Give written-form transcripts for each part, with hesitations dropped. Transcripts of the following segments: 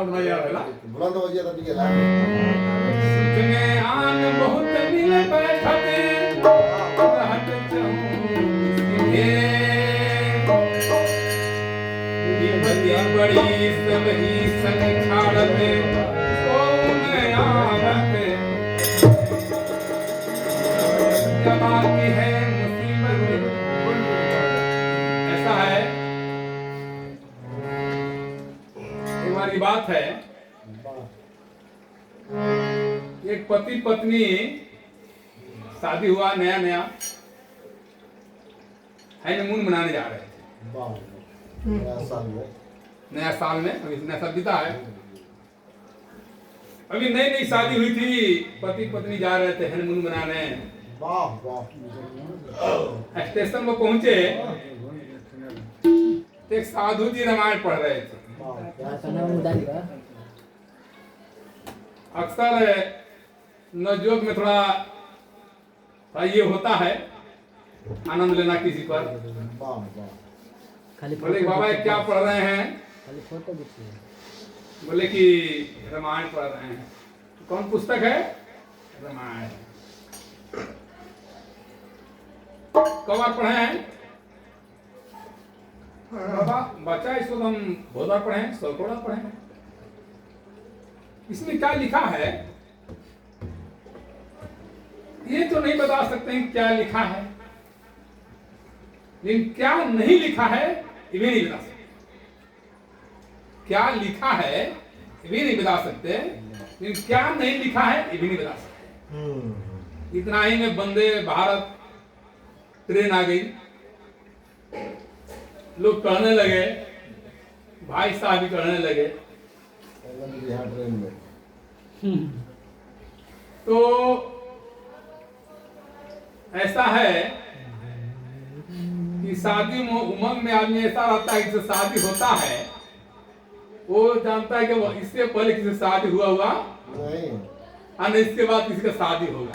गाना सुनाई यार है ना बुलंद हो गया तभी गेला सुखने आन बहुत मिले बैठते हट जाऊं विपत्ति बड़ी सब ही संग छाड़ते ओ मैं आवत जब आती है मुसीबत ऐसा है हमारी बात है एक पति पत्नी शादी हुआ नया नया हनीमून मनाने जा रहे थे नया साल में अभी नया साल बीता है अभी नई नई शादी हुई थी पति पत्नी जा रहे थे हनीमून मनाने स्टेशन पर पहुंचे तो एक साधु जी रामायण पढ़ रहे थे अक्सर नवयुवक में थोड़ा ये होता है आनंद लेना किसी पर बोले बाबा क्या पढ़ रहे हैं बोले कि रामायण पढ़ रहे हैं कौन पुस्तक है रामायण कब आप पढ़े हैं बाबा बच्चा इसको हम बहुत बार पढ़े हैं 100 बार पढ़े हैं इसमें क्या लिखा है ये तो नहीं बता सकते हैं क्या लिखा है लेकिन क्या नहीं लिखा है ये भी नहीं बता सकते क्या लिखा है ये भी नहीं बता सकते लेकिन क्या नहीं लिखा है ये भी नहीं बता सकते इतना ही में वंदे भारत ट्रेन आ गई लोग चढ़ने लगे भाई साहब भी चढ़ने लगे ट्रेन में तो ऐसा है कि शादी उमंग में आदमी ऐसा रहता है कि शादी होता है वो जानता है कि वो इससे पहले किसी शादी हुआ नहीं इसके बाद किसी का शादी होगा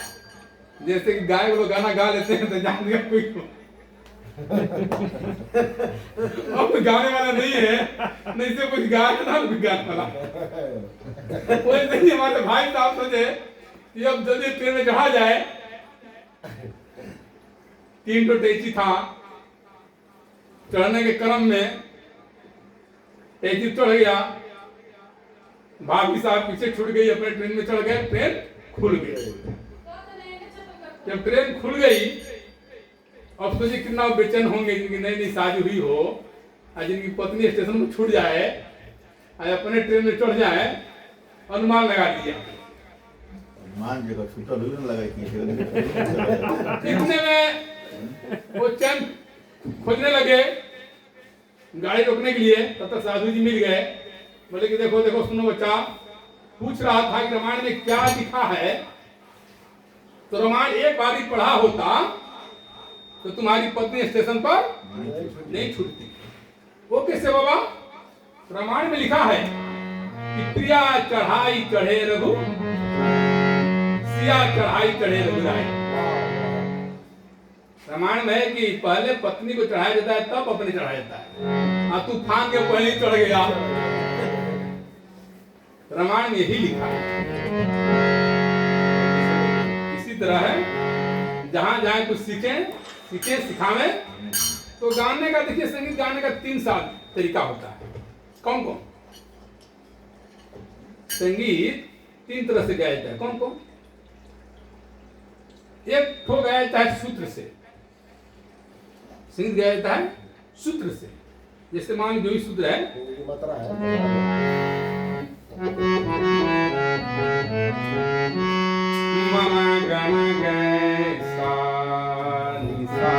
जैसे कि गाय लोग गाना गा लेते हैं तो जान गया कोई अब तो गाने वाला नहीं है नहीं से कुछ गाने ना कुछ गाने वाला वैसे ही हमारे भाई साहब सोचे कि अब जल्दी ट्रेन में चढ़ा जाए 3 टैक्सी था चढ़ने के क्रम में टैक्सी चढ़ गया भाभी साहब पीछे छूट गई अपने ट्रेन में चढ़ गए ट्रेन खुल गई जब ट्रेन खुल गई अब सोचिए कितना बेचैन होंगे जिनकी नई नई शादी हुई हो और जिनकी पत्नी स्टेशन में छूट जाए और अपने ट्रेन में चढ़ जाए अनुमान लगा दिया इतने में वो चैन खोजने लगे गाड़ी रोकने के लिए तब तक साधु जी मिल गए बोले कि देखो देखो सुनो बच्चा पूछ रहा था कि रामायण में क्या लिखा है तो रामायण एक बार ही पढ़ा होता तो तुम्हारी पत्नी स्टेशन पर नहीं छूटती वो कैसे बाबा रामायण में लिखा है कि प्रिया चढ़ाई चढ़े रघु सिया चढ़ाई चढ़े रघुराई रामायण में है कि पहले पत्नी को चढ़ाया जाता है तब अपने चढ़ाया जाता है तूफान के पहले ही चढ़ गया रामायण में यही लिखा है इसी तरह है जहां जहां कुछ सीखें सिखावे तो गाने का देखिए संगीत गाने का 3 साल तरीका होता है कौन कौन संगीत 3 तरह से गाया जाता है कौन कौन एक ठो गाया जाता है सूत्र से संगीत गाया जाता है सूत्र से जैसे मान जो ही सूत्र है मामा गाना गाए सा नि सा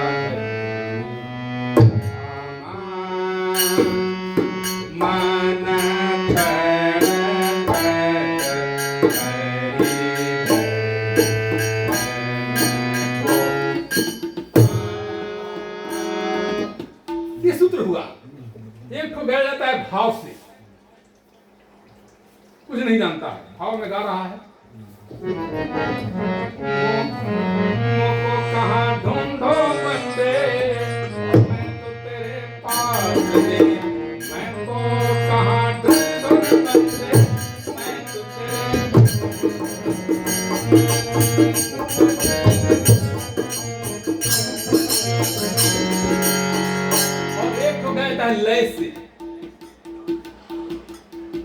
माना ये सूत्र हुआ एक को गाया जाता है भाव से कुछ नहीं जानता है भाव में गा रहा है कहाँ ढूंढो बंदे मैं तो तेरे पास मैं तो कहाँ ढूंढो बंदे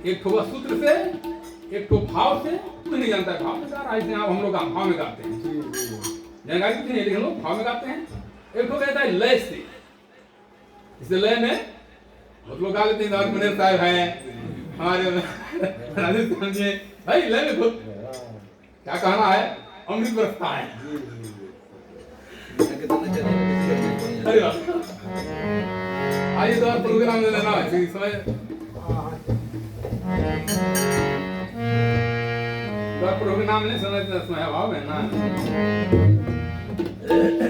एक ठो बस सूत्र से, एक ठो भाव से। कोई नहीं जानता भाव में गा रहा है, इसलिए आप हम लोग भाव में गाते हैं। जी जी जानकारी कुछ नहीं, लेकिन हम लोग भाव में गाते हैं। एक ठो कहता है लय से, इसे लय में बहुत लोग गा लेते हैं। मनेर साहब हैं हमारे राजस्थान में, भाई लय में खुद हाँ, क्या कहना है, अमृत बरसता है। अरे वाह, आइए तो आप प्रोग्राम में लेना है समय तो प्रोग्राम में समय अभाव है ना।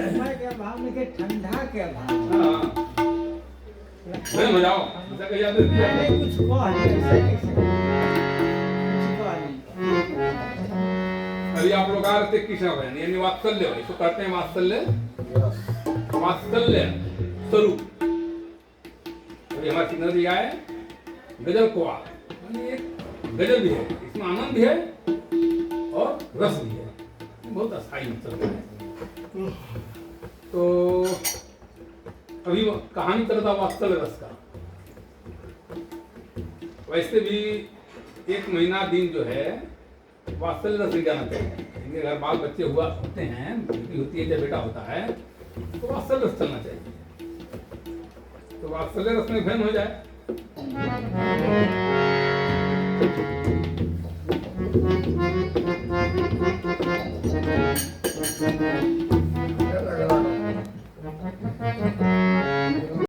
समय के अभाव में के ठंडा के अभाव में। हाँ हो जाओ, ऐसा कही जाते नहीं कुछ कह नहीं, ऐसे कैसे कुछ कह नहीं। अभी आप लोग आ रहे थे कृष्ण भजन, यानी वात्सल्य, इसको कहते हैं वात्सल्य, यस वात्सल्य स्वरूप। अभी हमारे सिग्नल दिया है गजल कुआर, यानी एक गजल भी है, इसमें आनंद भी है और रस भी है, बहुत अस्थायी मतलब है। तो अभी कहानी करता वात्सल्य रस का। वैसे भी 1 महीना दिन जो है वात्सल्य रस नहीं जाना चाहिए। इनके घर बाल बच्चे होते हैं, बेटी होती है या बेटा होता है, तो वात्सल्य रस चलना चाहिए। तो वात्सल्य रस में फैन हो जाए।